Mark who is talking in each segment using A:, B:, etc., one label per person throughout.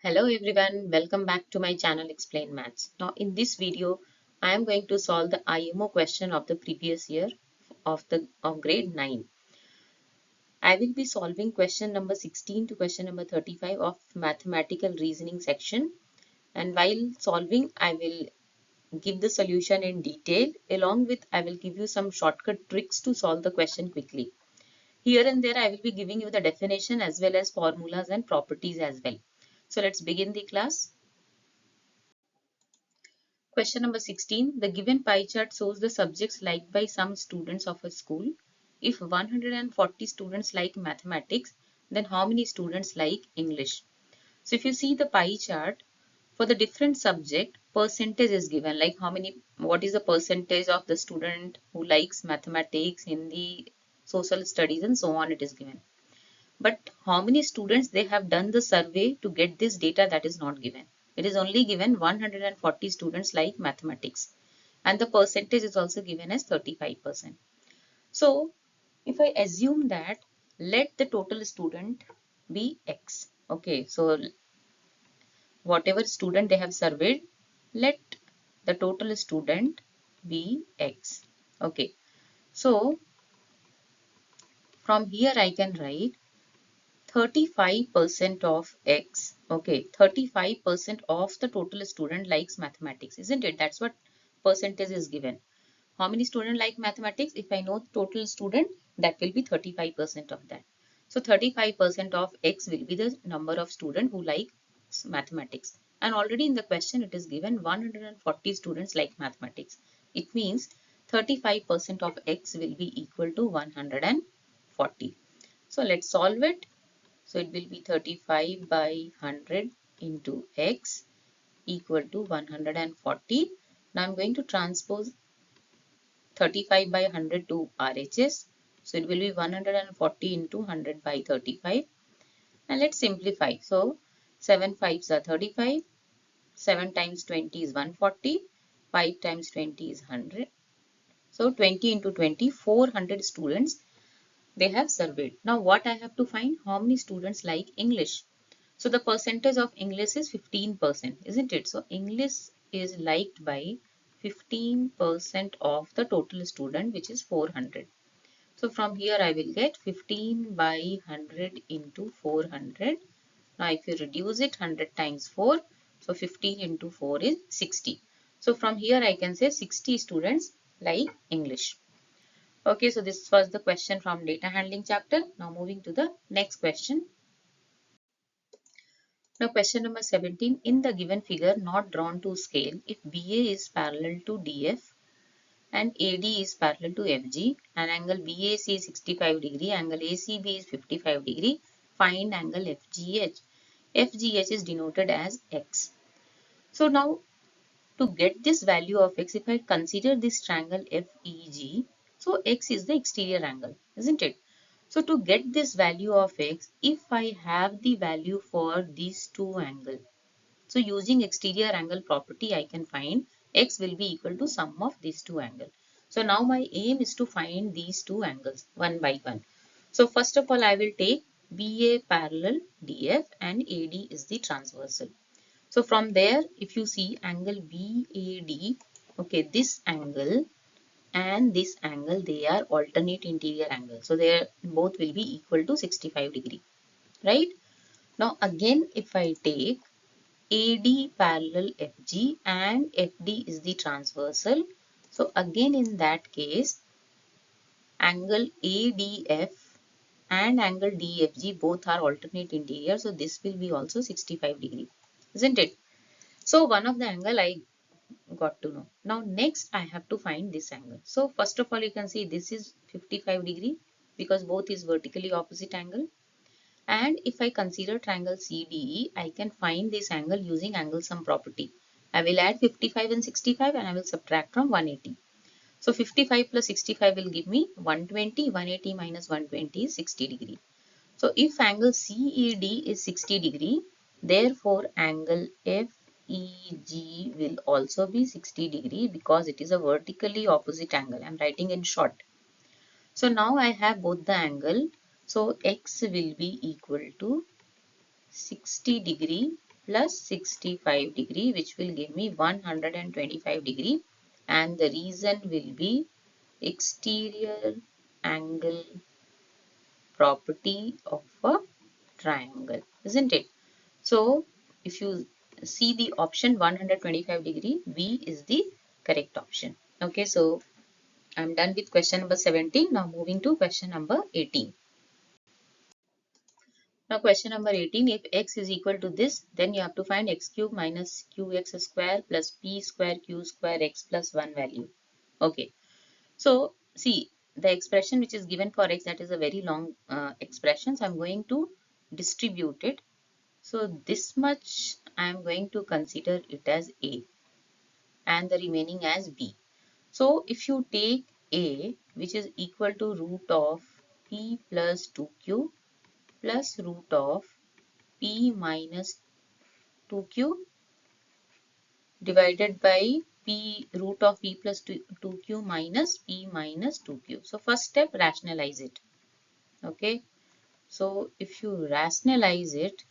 A: Hello everyone, welcome back to my channel Explain Maths. Now in this video, I am going to solve the IMO question of the previous year of grade 9. I will be solving question number 16 to question number 35 of mathematical reasoning section, and while solving I will give the solution in detail. Along with I will give you some shortcut tricks to solve the question quickly. Here and there I will be giving you the definition as well as formulas and properties as well. So let's begin the class. Question number 16. The given pie chart shows the subjects liked by some students of a school. If 140 students like mathematics, then how many students like English? So if you see the pie chart, for the different subject, percentage is given, like what is the percentage of the student who likes mathematics, Hindi, social studies and so on, it is given. But how many students they have done the survey to get this data, that is not given. It is only given 140 students like mathematics, and the percentage is also given as 35%. So if I assume that let the total student be X. Okay, so whatever student they have surveyed, let the total student be X. Okay, so from here I can write 35% of X. Okay, 35% of the total student likes mathematics, isn't it? That's what percentage is given. How many students like mathematics? If I know total student, that will be 35% of that. So 35% of X will be the number of students who like mathematics. And already in the question it is given 140 students like mathematics. It means 35% of X will be equal to 140. So let's solve it. So it will be 35 by 100 into X equal to 140. Now I'm going to transpose 35 by 100 to RHS. So it will be 140 into 100 by 35. And let's simplify. So 7 5s are 35. 7 times 20 is 140. 5 times 20 is 100. So 20 into 20, 400 students they have surveyed. Now what I have to find? How many students like English? So the percentage of English is 15%, isn't it? So English is liked by 15% of the total student, which is 400. So from here I will get 15 by 100 into 400. Now if you reduce it, 100 times 4, so 15 into 4 is 60. So from here I can say 60 students like English. Okay, so this was the question from data handling chapter. Now moving to the next question. Now question number 17. In the given figure not drawn to scale, if BA is parallel to DF and AD is parallel to FG and angle BAC is 65 degree, angle ACB is 55 degree, find angle FGH. FGH is denoted as X. So now to get this value of X, if I consider this triangle FEG, so X is the exterior angle, isn't it? So to get this value of X, if I have the value for these two angles, so using exterior angle property, I can find X will be equal to sum of these two angles. So now my aim is to find these two angles one by one. So first of all, I will take BA parallel DF and AD is the transversal. So from there, if you see angle BAD, okay, this angle and this angle, they are alternate interior angle. So they are both will be equal to 65 degree, right? Now again, if I take AD parallel FG and FD is the transversal. So again in that case, angle ADF and angle DFG both are alternate interior. So this will be also 65 degree, isn't it? So one of the angle I got to know. Now next I have to find this angle. So first of all you can see this is 55 degree because both is vertically opposite angle. And if I consider triangle CDE, I can find this angle using angle sum property. I will add 55 and 65 and I will subtract from 180. So 55 plus 65 will give me 120. 180 minus 120 is 60 degree. So if angle CED is 60 degree, therefore angle FEG will also be 60 degree because it is a vertically opposite angle. I am writing in short. So now I have both the angle. So X will be equal to 60 degree plus 65 degree, which will give me 125 degree, and the reason will be exterior angle property of a triangle, isn't it? So if you see the option 125 degree, B is the correct option. Okay, so I'm done with question number 17. Now moving to question number 18. Now question number 18, if x is equal to this, then you have to find x cube minus qx square plus p square q square x plus 1 value. Okay, so see the expression which is given for x, that is a very long expression. So I'm going to distribute it. So this much I am going to consider it as A and the remaining as B. So if you take A, which is equal to root of P plus 2Q plus root of P minus 2Q divided by P root of P plus 2Q minus P minus 2Q. So first step, rationalize it. Okay. So if you rationalize it,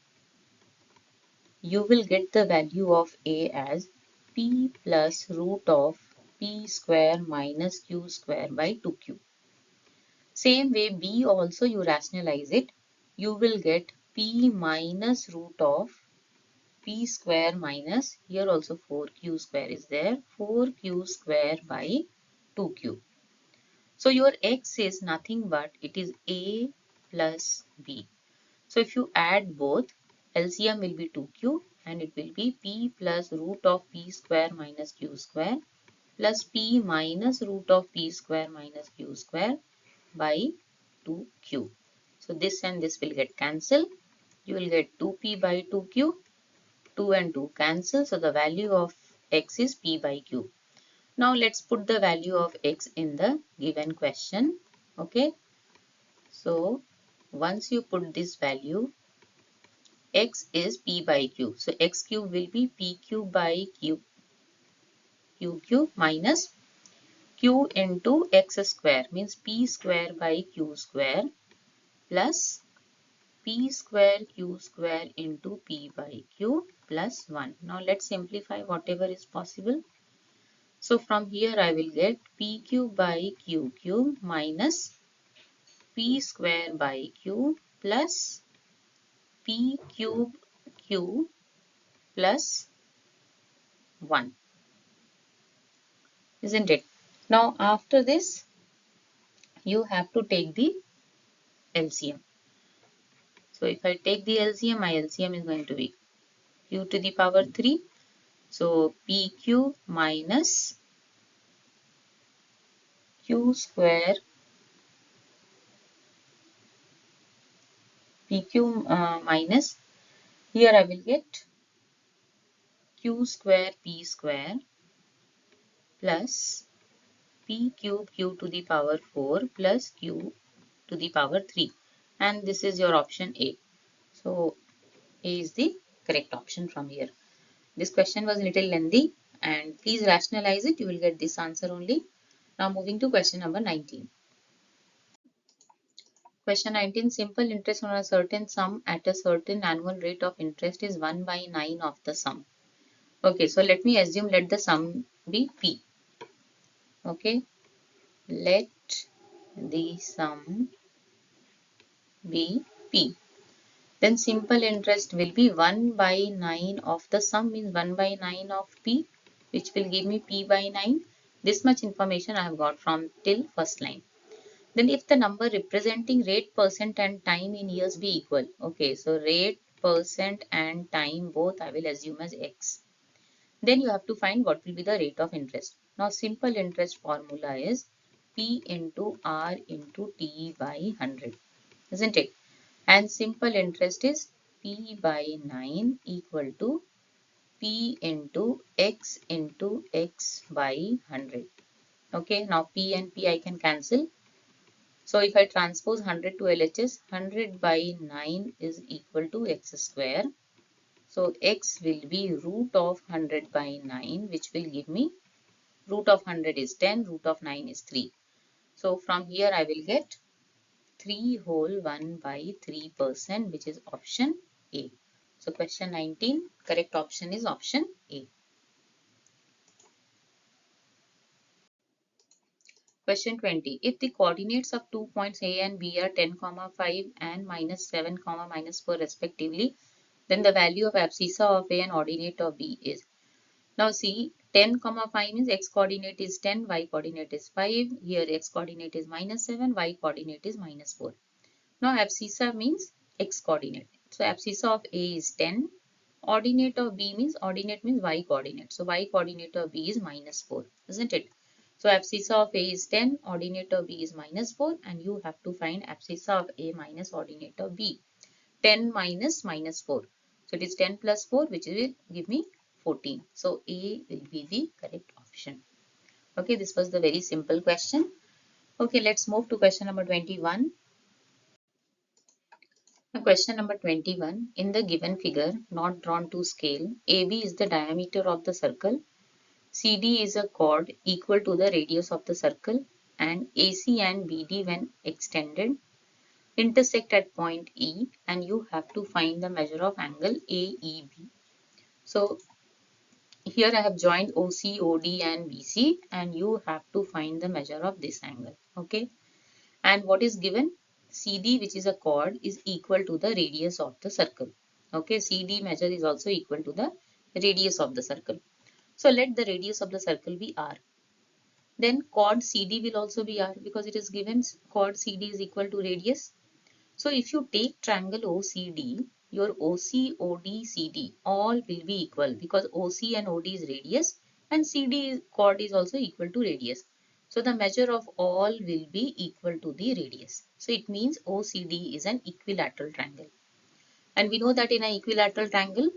A: you will get the value of A as P plus root of P square minus Q square by 2Q. Same way B also you rationalize it, you will get P minus root of P square minus, here also 4Q square is there, 4Q square by 2Q. So your X is nothing but it is A plus B. So if you add both, LCM will be 2Q and it will be P plus root of P square minus Q square plus P minus root of P square minus Q square by 2Q. So this and this will get cancelled. You will get 2P by 2Q. 2 and 2 cancel. So the value of X is P by Q. Now let's put the value of X in the given question. Okay. So once you put this value, X is P by Q. So X cube will be PQ by Q cube minus Q into X square, means P square by Q square plus P square Q square into P by Q plus 1. Now let's simplify whatever is possible. So from here I will get PQ by Q cube minus P square by Q plus P cube Q plus 1. Isn't it? Now after this you have to take the LCM. So if I take the LCM, my LCM is going to be Q to the power 3. So PQ minus Q square PQ minus, here I will get Q square P square plus P cube Q to the power 4 plus Q to the power 3, and this is your option A. So A is the correct option from here. This question was a little lengthy and please rationalize it. You will get this answer only. Now moving to question number 19. Question 19. Simple interest on a certain sum at a certain annual rate of interest is 1 by 9 of the sum. Okay, so let me assume let the sum be P. Okay, let the sum be P. Then simple interest will be 1 by 9 of the sum, means 1 by 9 of P, which will give me P by 9. This much information I have got from till first line. Then if the number representing rate, percent and time in years be equal. Okay, so rate, percent and time both I will assume as X. Then you have to find what will be the rate of interest. Now simple interest formula is P into R into T by 100. Isn't it? And simple interest is P by 9 equal to P into X by 100. Okay, now P and P I can cancel. So if I transpose 100 to LHS, 100 by 9 is equal to X square. So X will be root of 100 by 9, which will give me root of 100 is 10, root of 9 is 3. So from here I will get 3 whole 1 by 3%, which is option A. So question 19, correct option is option A. Question 20. If the coordinates of 2 points A and B are 10, 5 and -7, -4 respectively, then the value of abscissa of A and ordinate of B is. Now see, 10, 5 means x coordinate is 10, y coordinate is 5. Here x coordinate is -7, y coordinate is -4. Now abscissa means x coordinate. So abscissa of A is 10. Ordinate of B means y coordinate. So y coordinate of B is -4, isn't it? So abscissa of A is 10, ordinate of B is -4, and you have to find abscissa of A minus ordinate of B. 10 minus -4. So it is 10 plus 4, which will give me 14. So A will be the correct option. Okay, this was the very simple question. Okay, let's move to question number 21. Now question number 21. In the given figure, not drawn to scale, AB is the diameter of the circle, CD is a chord equal to the radius of the circle, and AC and BD when extended intersect at point E, and you have to find the measure of angle AEB. So here I have joined OC, OD and BC, and you have to find the measure of this angle. Okay. And what is given? CD, which is a chord, is equal to the radius of the circle. Okay. CD measure is also equal to the radius of the circle. So let the radius of the circle be R. Then chord CD will also be R because it is given chord CD is equal to radius. So if you take triangle OCD, your OC, OD, CD all will be equal because OC and OD is radius and CD chord is also equal to radius. So the measure of all will be equal to the radius. So it means OCD is an equilateral triangle. And we know that in an equilateral triangle,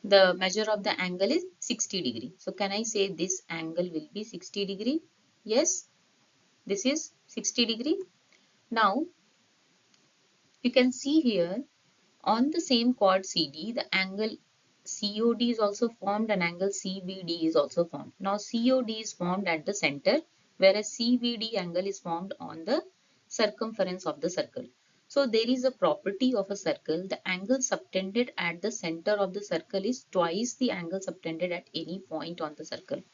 A: the measure of the angle is 60 degree. So can I say this angle will be 60 degree? Yes, this is 60 degree. Now you can see here on the same chord CD, the angle COD is also formed and angle CBD is also formed. Now COD is formed at the center, whereas CBD angle is formed on the circumference of the circle. So there is a property of a circle. The angle subtended at the center of the circle is twice the angle subtended at any point on the circle.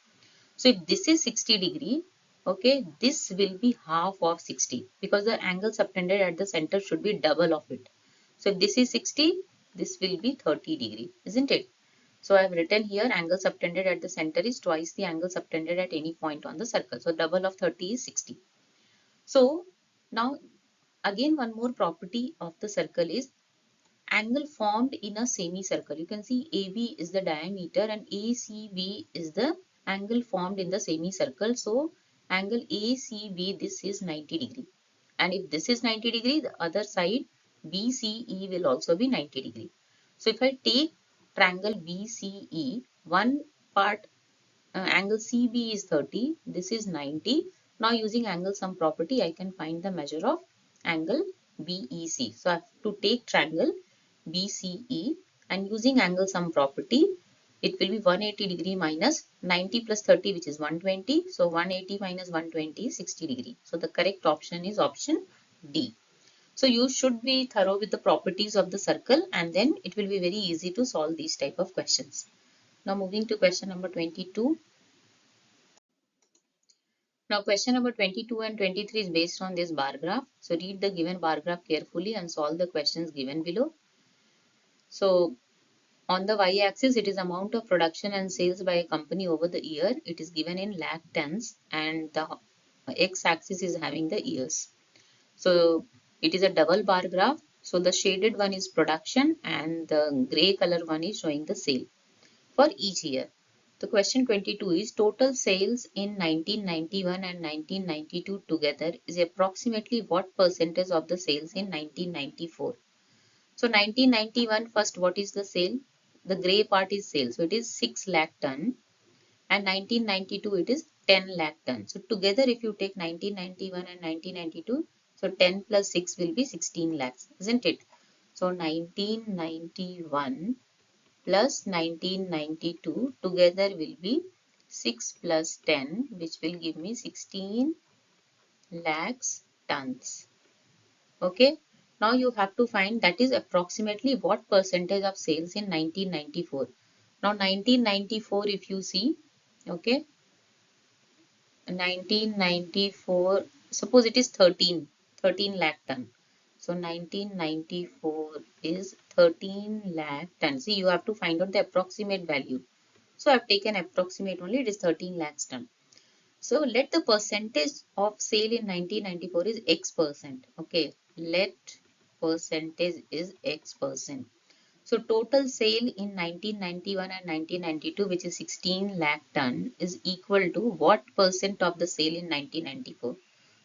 A: So if this is 60 degree, okay, this will be half of 60 because the angle subtended at the center should be double of it. So if this is 60, this will be 30 degree, isn't it? So I have written here angle subtended at the center is twice the angle subtended at any point on the circle. So double of 30 is 60. So now again one more property of the circle is angle formed in a semicircle. You can see AB is the diameter and ACB is the angle formed in the semicircle. So angle ACB, this is 90 degree. And if this is 90 degree, the other side BCE will also be 90 degree. So if I take triangle BCE, one part angle CB is 30, this is 90. Now using angle sum property, I can find the measure of angle BEC. So I have to take triangle BCE and using angle sum property, it will be 180 degree minus 90 plus 30, which is 120. So 180 minus 120 is 60 degree. So the correct option is option D. So you should be thorough with the properties of the circle and then it will be very easy to solve these type of questions. Now moving to question number 22. Now question number 22 and 23 is based on this bar graph. So read the given bar graph carefully and solve the questions given below. So on the y-axis, it is amount of production and sales by a company over the year. It is given in lakh tons and the x-axis is having the years. So it is a double bar graph. So the shaded one is production and the gray color one is showing the sale for each year. The question 22 is total sales in 1991 and 1992 together is approximately what percentage of the sales in 1994? So 1991 first what is the sale? The gray part is sale. So it is 6 lakh ton and 1992 it is 10 lakh ton. So together if you take 1991 and 1992, so 10 plus 6 will be 16 lakhs, isn't it? So 1991 plus 1992 together will be 6 plus 10, which will give me 16 lakhs tons. Okay. Now you have to find that is approximately what percentage of sales in 1994. Now 1994 if you see, okay, 1994, suppose it is 13 lakh ton. So 1994 is 13 lakh ton. See, you have to find out the approximate value. So I've taken approximate only, it is 13 lakhs ton. So let the percentage of sale in 1994 is X percent. Okay, let percentage is X percent. So total sale in 1991 and 1992, which is 16 lakh ton, is equal to what percent of the sale in 1994?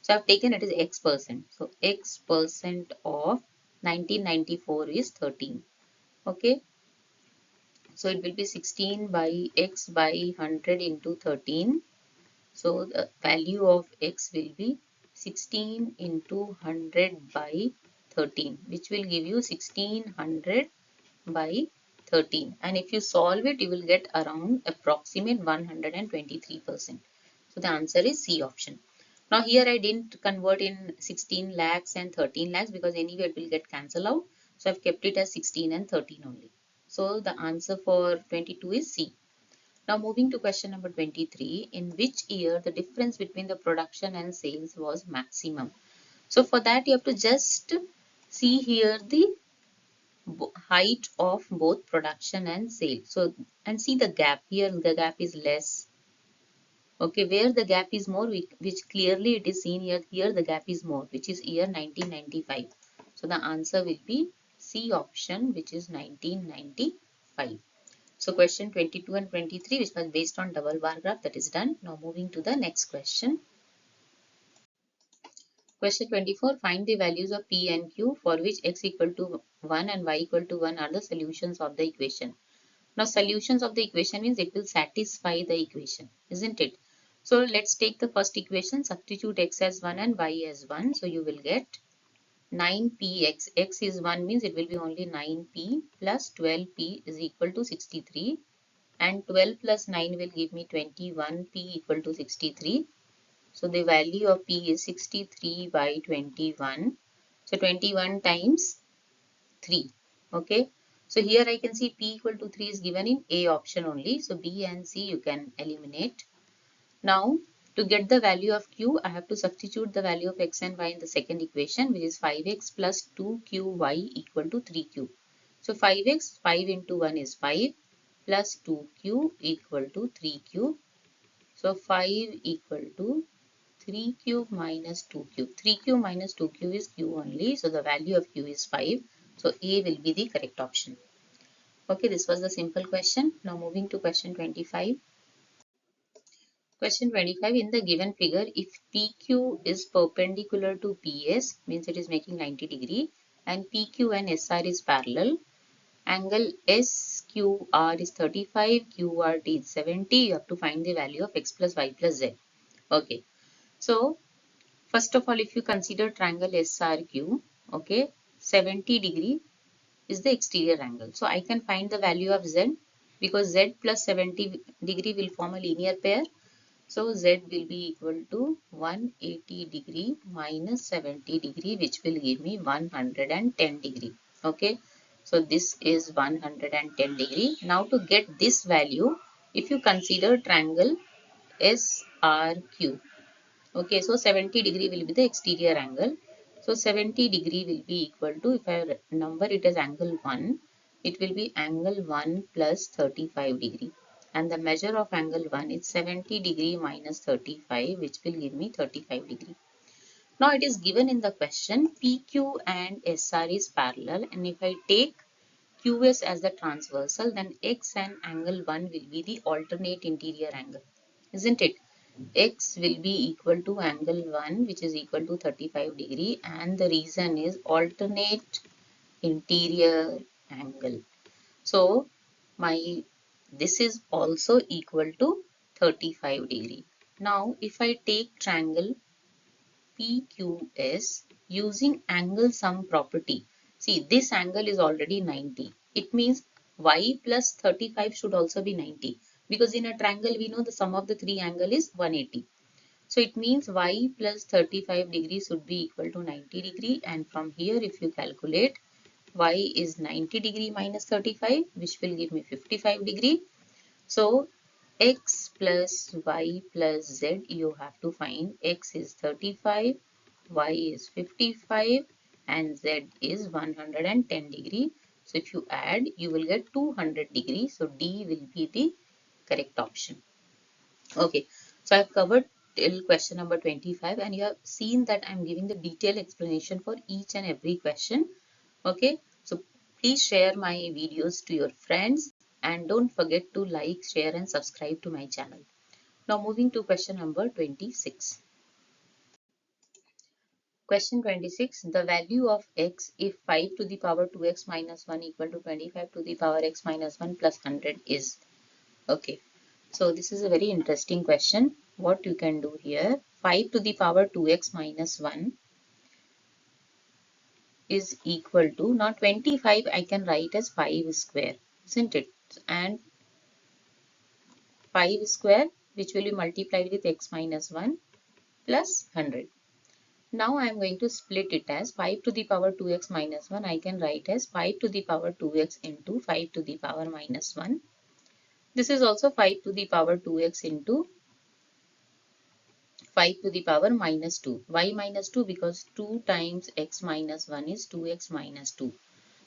A: So I've taken it is X percent. So X percent of 1994 is 13. Okay. So it will be 16 by X by 100 into 13. So the value of X will be 16 into 100 by 13, which will give you 1600 by 13, and if you solve it you will get around approximate 123%. So the answer is C option. Now here I didn't convert in 16 lakhs and 13 lakhs because anyway it will get cancelled out. So I've kept it as 16 and 13 only. So the answer for 22 is C. Now moving to question number 23. In which year the difference between the production and sales was maximum? So for that you have to just see here the height of both production and sale. So, and see the gap here, the gap is less. Okay, where the gap is more, which clearly it is seen here, here the gap is more, which is year 1995. So the answer will be C option, which is 1995. So question 22 and 23, which was based on double bar graph, that is done. Now moving to the next question. Question 24, find the values of P and Q for which x equal to 1 and y equal to 1 are the solutions of the equation. Now solutions of the equation means it will satisfy the equation, isn't it? So let's take the first equation, substitute x as 1 and y as 1. So you will get 9px, x is 1 means it will be only 9p plus 12p is equal to 63, and 12 plus 9 will give me 21p equal to 63. So the value of p is 63 by 21. So 21 times 3. Okay. So here I can see P equal to 3 is given in A option only. So B and C you can eliminate. Now to get the value of Q, I have to substitute the value of X and Y in the second equation, which is 5X plus 2QY equal to 3Q. So 5X, 5 into 1 is 5 plus 2Q equal to 3Q. So 5 equal to 3 cube minus 2 cube. 3 cube minus 2 cube is Q only. So the value of Q is 5. So A will be the correct option. Okay, this was the simple question. Now moving to question 25. Question 25, in the given figure, if PQ is perpendicular to PS, means it is making 90 and PQ and SR is parallel, angle SQR is 35, QRT is 70, you have to find the value of X plus Y plus Z. Okay, so first of all, if you consider triangle SRQ, okay, 70 is the exterior angle. So I can find the value of Z because Z plus 70 will form a linear pair. So Z will be equal to 180 minus 70 which will give me 110 Okay. So this is 110 Now to get this value, if you consider triangle SRQ, okay, so 70 will be the exterior angle. So 70 will be equal to, if I number it as angle 1, it will be angle 1 plus 35 and the measure of angle 1 is 70 minus 35, which will give me 35 Now it is given in the question PQ and SR is parallel, and if I take QS as the transversal, then X and angle 1 will be the alternate interior angle, isn't it? X will be equal to angle 1, which is equal to 35 and the reason is alternate interior angle. So my this is also equal to 35 Now if I take triangle PQS using angle sum property, see this angle is already 90. It means y plus 35 should also be 90 because in a triangle we know the sum of the three angle is 180. So it means y plus 35 degrees should be equal to 90 degree, and from here if you calculate, y is 90 degree minus 35, which will give me 55 degree. So x plus y plus z, you have to find x is 35, y is 55 and z is 110 degree. So if you add, you will get 200 degree. So D will be the correct option. Okay, so I've covered till question number 25 and you have seen that I'm giving the detailed explanation for each and every question. Okay, so please share my videos to your friends and don't forget to like, share and subscribe to my channel. Now moving to question number 26. Question 26. The value of x if 5 to the power 2x minus 1 equal to 25 to the power x minus 1 plus 100 is. Okay, so this is a very interesting question. What you can do here, 5 to the power 2x minus 1 is equal to, now 25 I can write as 5 square, isn't it? And 5 square, which will be multiplied with x minus 1 plus 100. Now I am going to split it as 5 to the power 2x minus 1. I can write as 5 to the power 2x into 5 to the power minus 1. This is also 5 to the power 2x into 5 to the power minus 2. Why minus 2? Because 2 times x minus 1 is 2x minus 2.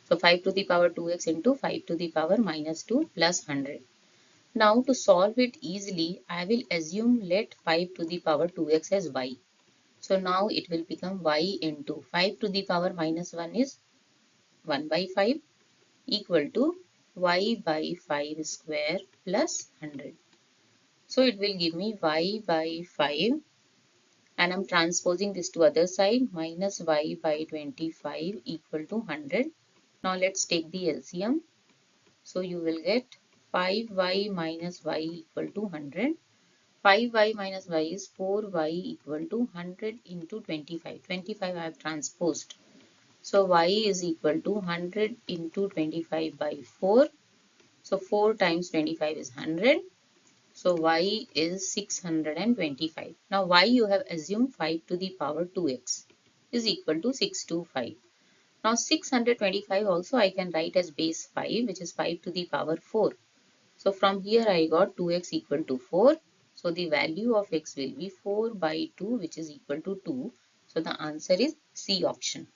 A: So 5 to the power 2x into 5 to the power minus 2 plus 100. Now to solve it easily, I will assume let 5 to the power 2x as y. So now it will become y into 5 to the power minus 1 is 1 by 5 equal to y by 5 square plus 100. So it will give me y by 5 and I'm transposing this to other side, minus y by 25 equal to 100. Now let's take the LCM. So you will get 5y minus y equal to 100. 5y minus y is 4y equal to 100 into 25. 25 I have transposed. So y is equal to 100 into 25 by 4. So 4 times 25 is 100. So y is 625. Now y you have assumed 5 to the power 2x is equal to 625. Now 625 also I can write as base 5, which is 5 to the power 4. So from here I got 2x equal to 4. So the value of x will be 4 by 2, which is equal to 2. So the answer is C option.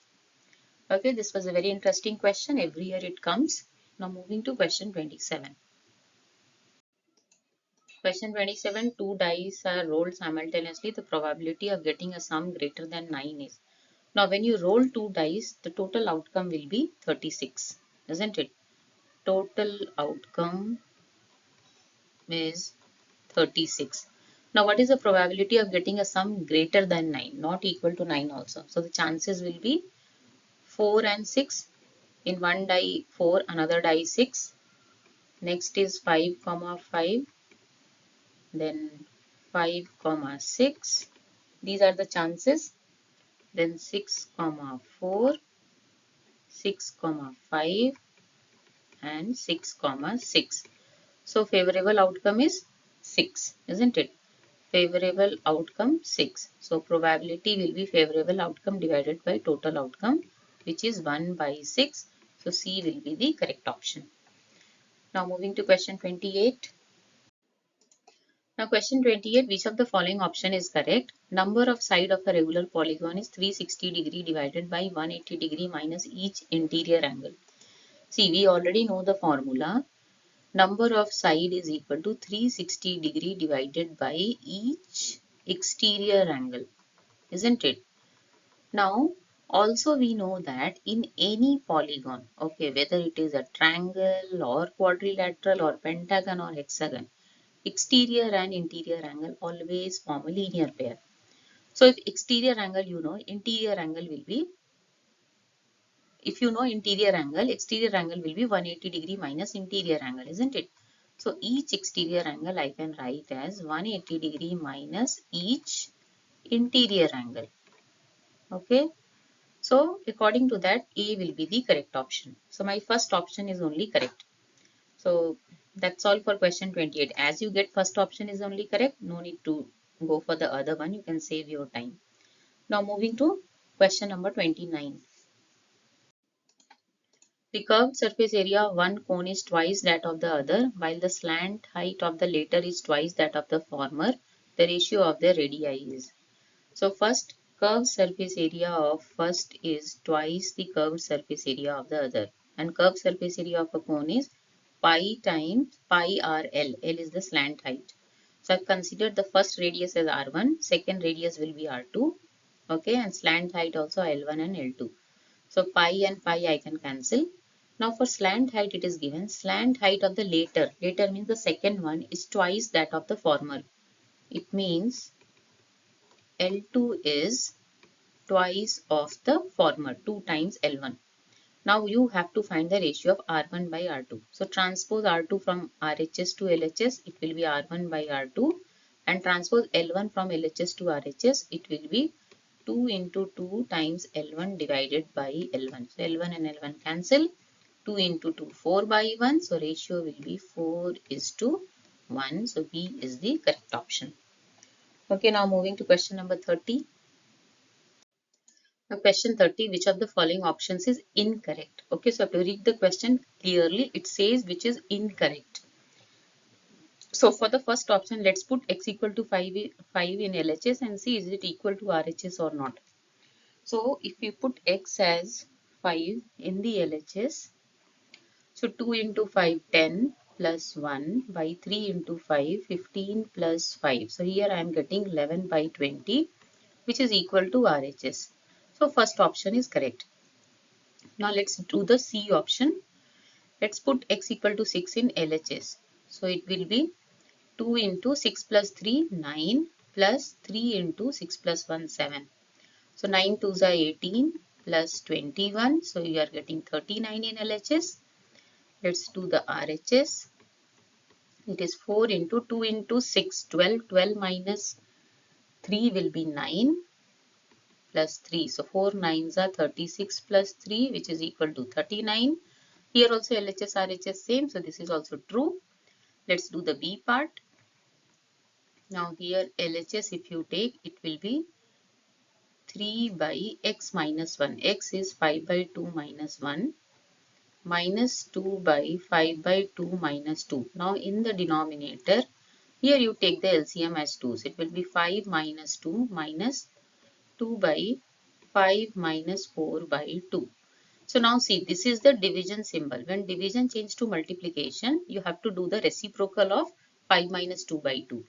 A: Okay, this was a very interesting question. Every year it comes. Now moving to question 27. Question 27. Two dice are rolled simultaneously. The probability of getting a sum greater than 9 is. Now when you roll two dice, the total outcome will be 36. Isn't it? Total outcome is 36. Now what is the probability of getting a sum greater than 9? Not equal to 9 also. So the chances will be 4 and 6. In one die 4, another die 6. Next is 5 comma 5. Then 5 comma 6. These are the chances. Then 6 comma 4, 6 comma 5 and 6 comma 6. So favorable outcome is 6, isn't it? Favorable outcome 6. So probability will be favorable outcome divided by total outcome, which is 1 by 6. So C will be the correct option. Now moving to question 28. Now question 28, which of the following option is correct? Number of side of a regular polygon is 360 degree divided by 180 degree minus each interior angle. See, we already know the formula. Number of side is equal to 360 degree divided by each exterior angle, isn't it? Now, also we know that in any polygon, okay, whether it is a triangle or quadrilateral or pentagon or hexagon, exterior and interior angle always form a linear pair. So if exterior angle you know, interior angle will be, if you know interior angle, exterior angle will be 180 degree minus interior angle, isn't it? So each exterior angle I can write as 180 degree minus each interior angle. Okay. So according to that, A will be the correct option. So my first option is only correct. So that's all for question 28. As you get first option is only correct, no need to go for the other one. You can save your time. Now moving to question number 29. The curved surface area of one cone is twice that of the other, while the slant height of the latter is twice that of the former. The ratio of their radii is. So first, curved surface area of first is twice the curved surface area of the other. And curved surface area of a cone is pi times pi r L. L is the slant height. So I've considered the first radius as R1, second radius will be R2. Okay, and slant height also L1 and L2. So pi and pi I can cancel. Now for slant height it is given slant height of the later. Later means the second one is twice that of the former. It means L2 is twice of the former, 2 times L1. Now you have to find the ratio of R1 by R2. So transpose R2 from RHS to LHS, it will be R1 by R2. And transpose L1 from LHS to RHS, it will be 2 into 2 times L1 divided by L1. So L1 and L1 cancel. 2 into 2, 4 by 1. So ratio will be 4 is to 1. So B is the correct option. Okay, now moving to question number 30. Now question 30, which of the following options is incorrect? Okay, so I have to read the question clearly. It says which is incorrect. So for the first option, let's put x equal to 5 in LHS and see is it equal to RHS or not. So if you put x as 5 in the LHS, so 2 into 5, 10 plus 1 by 3 into 5, 15 plus 5. So here I am getting 11 by 20, which is equal to RHS. So first option is correct. Now let's do the C option. Let's put x equal to 6 in LHS. So it will be 2 into 6 plus 3, 9 plus 3 into 6 plus 1, 7. So 9 2s are 18 plus 21. So you are getting 39 in LHS. Let's do the RHS. It is 4 into 2 into 6, 12. 12 minus 3 will be 9 plus 3. So 4 9s are 36 plus 3, which is equal to 39. Here also LHS, RHS same. So this is also true. Let's do the B part. Now here LHS if you take, it will be 3 by x minus 1. X is 5 by 2 minus 1 minus 2 by 5 by 2 minus 2. Now in the denominator, here you take the LCM as 2. So it will be 5 minus 2 minus 2 by 5 minus 4 by 2. So now see, this is the division symbol. When division changes to multiplication, you have to do the reciprocal of 5 minus 2 by 2.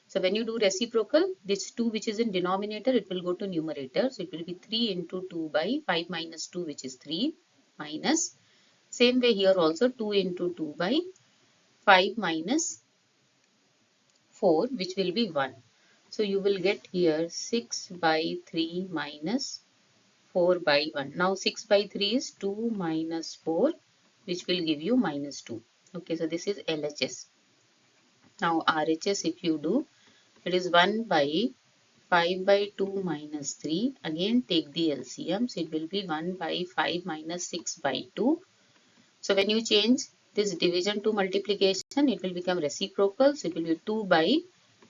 A: So when you do reciprocal, this 2 which is in denominator, it will go to numerator. So it will be 3 into 2 by 5 minus 2, which is 3 minus. Same way here also 2 into 2 by 5 minus 4, which will be 1. So you will get here 6 by 3 minus 4 by 1. Now 6 by 3 is 2 minus 4, which will give you minus 2. Okay, so this is LHS. Now RHS if you do, it is 1 by 5 by 2 minus 3. Again take the LCM. So it will be 1 by 5 minus 6 by 2. So when you change this division to multiplication, it will become reciprocal. So it will be 2 by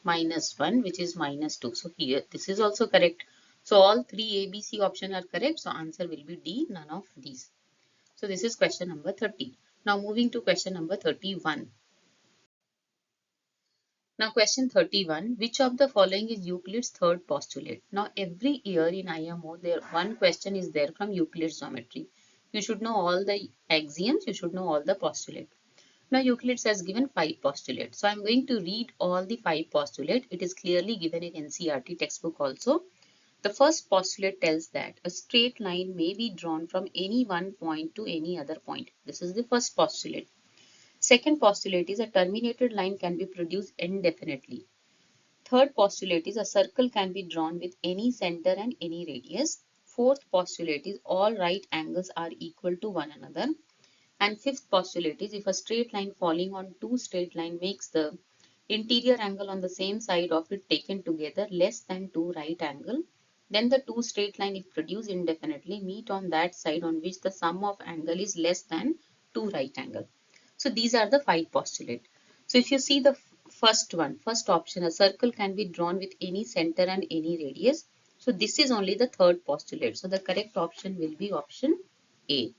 A: minus 1, which is minus 2. So here this is also correct. So all three ABC options are correct. So answer will be D, none of these. So this is question number 30. Now moving to question number 31. Now question 31, which of the following is Euclid's third postulate? Now every year in IMO, there one question is there from Euclid's geometry. You should know all the axioms, you should know all the postulates. Now Euclid has given 5 postulates. So I am going to read all the 5 postulates. It is clearly given in NCERT textbook also. The first postulate tells that a straight line may be drawn from any one point to any other point. This is the first postulate. Second postulate is a terminated line can be produced indefinitely. Third postulate is a circle can be drawn with any center and any radius. Fourth postulate is all right angles are equal to one another. And fifth postulate is if a straight line falling on two straight line makes the interior angle on the same side of it taken together less than 2 right angle, then the two straight line if produced indefinitely meet on that side on which the sum of angle is less than 2 right angle. So these are the 5 postulates. So if you see the first option, a circle can be drawn with any center and any radius. So this is only the third postulate. So the correct option will be option A.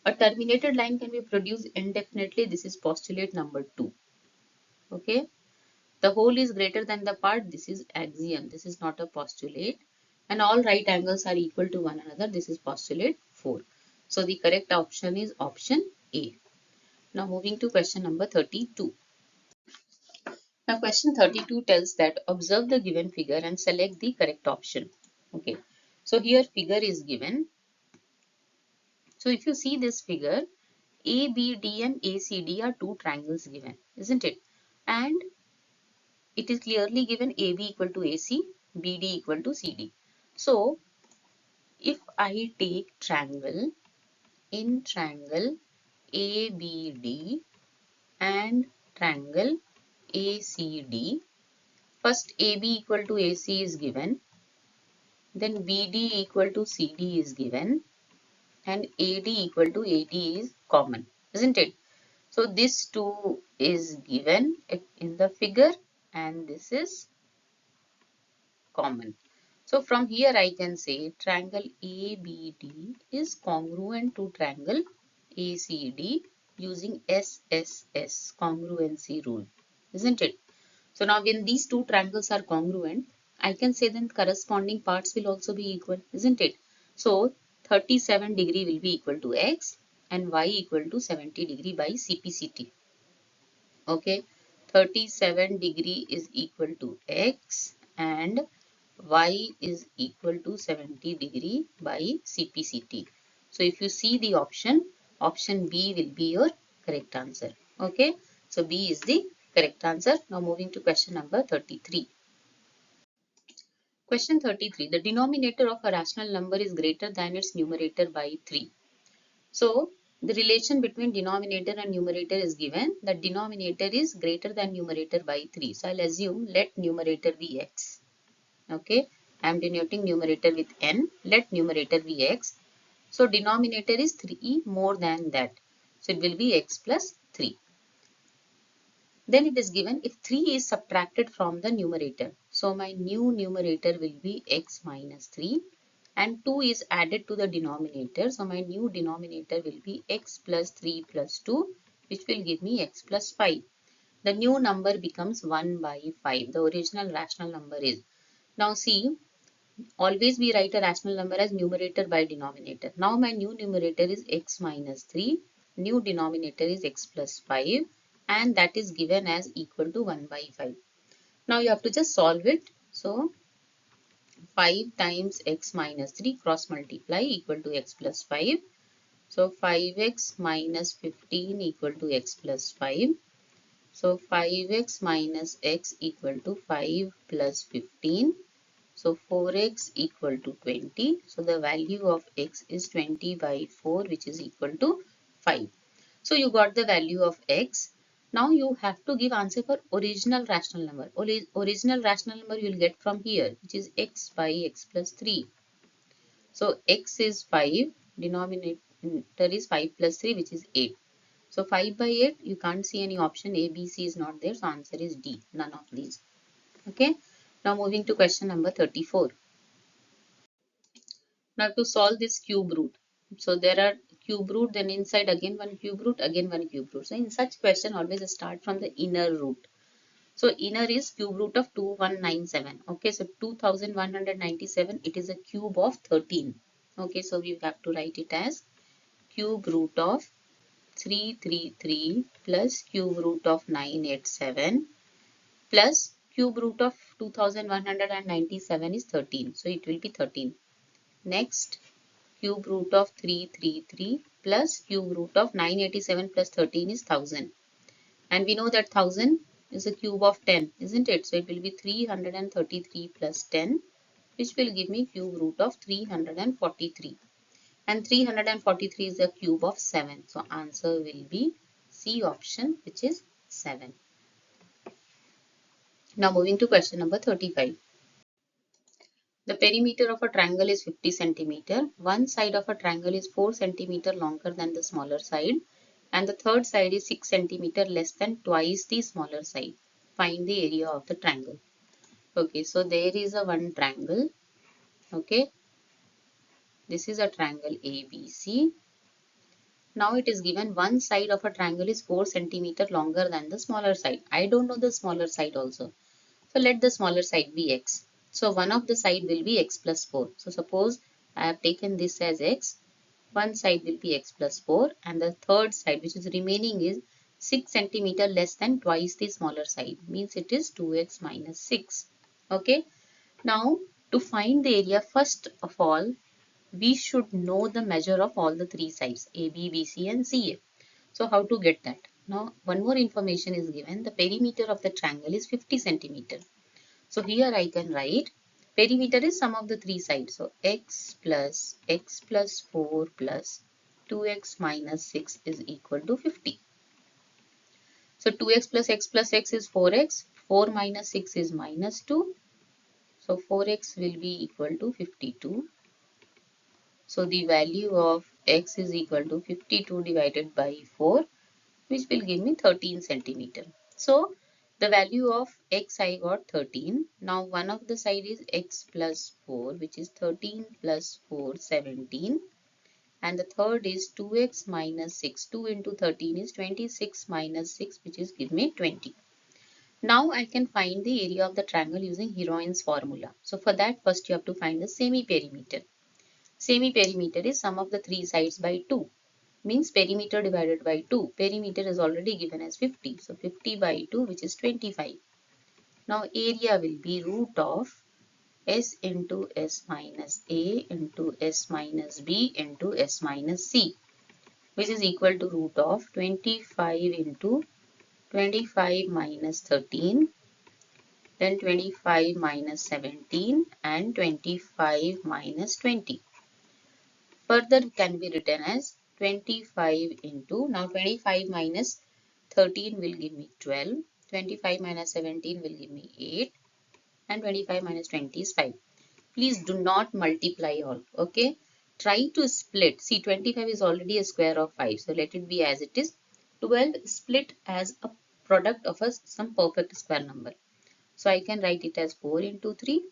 A: A terminated line can be produced indefinitely. This is postulate number 2. Okay. The whole is greater than the part. This is axiom. This is not a postulate. And all right angles are equal to one another. This is postulate 4. So the correct option is option A. Now moving to question number 32. Now question 32 tells that observe the given figure and select the correct option. Okay. So here figure is given. So if you see this figure, ABD and ACD are two triangles given, isn't it? And it is clearly given AB equal to AC, BD equal to CD. So if I take triangle, in triangle ABD and triangle ACD, first AB equal to AC is given, then BD equal to CD is given, and AD equal to AD is common, isn't it? So this 2 is given in the figure and this is common. So from here I can say triangle ABD is congruent to triangle ACD using SSS congruency rule, isn't it? So now when these two triangles are congruent, I can say then corresponding parts will also be equal, isn't it? So 37 degree will be equal to X and Y equal to 70 degree by CPCT. Okay, 37 degree is equal to X and Y is equal to 70 degree by CPCT. So if you see the option B will be your correct answer. Okay, so B is the correct answer. Now moving to question number 33. Question 33. The denominator of a rational number is greater than its numerator by 3. So the relation between denominator and numerator is given. The denominator is greater than numerator by 3. So I'll assume let numerator be X. Okay, I am denoting numerator with N. Let numerator be X. So denominator is 3 more than that. So it will be X plus 3. Then it is given if 3 is subtracted from the numerator. So my new numerator will be X minus 3 and 2 is added to the denominator. So my new denominator will be X plus 3 plus 2 which will give me X plus 5. The new number becomes 1 by 5. The original rational number is. Now see, always we write a rational number as numerator by denominator. Now my new numerator is X minus 3. New denominator is X plus 5 and that is given as equal to 1 by 5. Now you have to just solve it. So 5 times X minus 3 cross multiply equal to X plus 5. So 5X minus 15 equal to X plus 5. So 5X minus X equal to 5 plus 15. So 4X equal to 20. So the value of X is 20 by 4 which is equal to 5. So you got the value of X. Now you have to give answer for original rational number. Original rational number you will get from here which is X by X plus 3. So X is 5. Denominator is 5 plus 3 which is 8. So 5 by 8 you can't see any option. A, B, C is not there. So answer is D. None of these. Okay. Now moving to question number 34. Now to solve this cube root. So there are cube root, then inside again one cube root, again one cube root. So in such question always start from the inner root. So inner is cube root of 2197. Okay, so 2197 it is a cube of 13. Okay, so we have to write it as cube root of 333 plus cube root of 987 plus cube root of 2197 is 13. So it will be 13. Next, cube root of 333 plus cube root of 987 plus 13 is 1000. And we know that 1000 is a cube of 10, isn't it? So it will be 333 plus 10, which will give me cube root of 343. And 343 is a cube of 7. So answer will be C option, which is 7. Now moving to question number 35. The perimeter of a triangle is 50 centimeter. One side of a triangle is 4 centimeter longer than the smaller side and the third side is 6 centimeter less than twice the smaller side. Find the area of the triangle. Okay, so there is a one triangle. Okay, this is a triangle ABC. Now it is given one side of a triangle is 4 centimeter longer than the smaller side. I don't know the smaller side also. So let the smaller side be x. So one of the side will be x plus 4. So suppose I have taken this as x. One side will be x plus 4 and the third side which is remaining is 6 centimeter less than twice the smaller side. Means it is 2x minus 6. Okay. Now to find the area, first of all we should know the measure of all the three sides AB, BC and CA. So how to get that? Now one more information is given. The perimeter of the triangle is 50 centimeter. So here I can write perimeter is sum of the three sides. So x plus 4 plus 2x minus 6 is equal to 50. So 2x plus x is 4x. 4 minus 6 is minus 2. So 4x will be equal to 52. So the value of x is equal to 52 divided by 4, which will give me 13 centimeter. So the value of x I got 13. Now one of the side is x plus 4, which is 13 plus 4, 17. And the third is 2x minus 6. 2 into 13 is 26 minus 6, which is give me 20. Now I can find the area of the triangle using Heroin's formula. So for that, first you have to find the semi-perimeter. Semi-perimeter is sum of the three sides by 2. Means perimeter divided by 2. Perimeter is already given as 50. So 50 by 2, which is 25. Now area will be root of S into S minus A into S minus B into S minus C, which is equal to root of 25 into 25 minus 13, then 25 minus 17 and 25 minus 20. Further can be written as 25 into, now 25 minus 13 will give me 12, 25 minus 17 will give me 8 and 25 minus 20 is 5. Please do not multiply all, okay? Try to split. See, 25 is already a square of 5, so let it be as it is. 12 split as a product of some perfect square number. So I can write it as 4 into 3.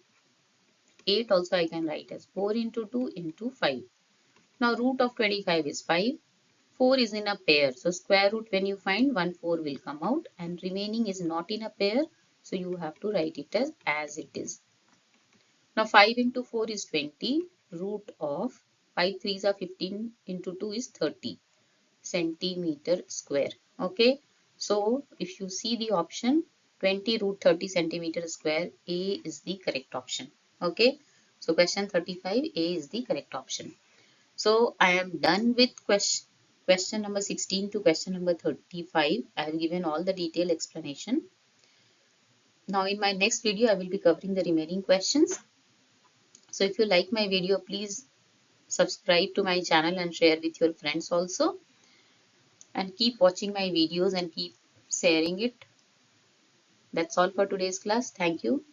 A: 8 also I can write as 4 into 2 into 5. Now root of 25 is 5. 4 is in a pair. So square root when you find 1, 4 will come out and remaining is not in a pair. So you have to write it as it is. Now 5 into 4 is 20. Root of 5 3s are 15 into 2 is 30 centimeter square. Okay. So if you see the option 20 root 30 centimeter square, A is the correct option. Okay. So question 35, A is the correct option. So I am done with question number 16 to question number 35. I have given all the detailed explanation. Now in my next video, I will be covering the remaining questions. So if you like my video, please subscribe to my channel and share with your friends also. And keep watching my videos and keep sharing it. That's all for today's class. Thank you.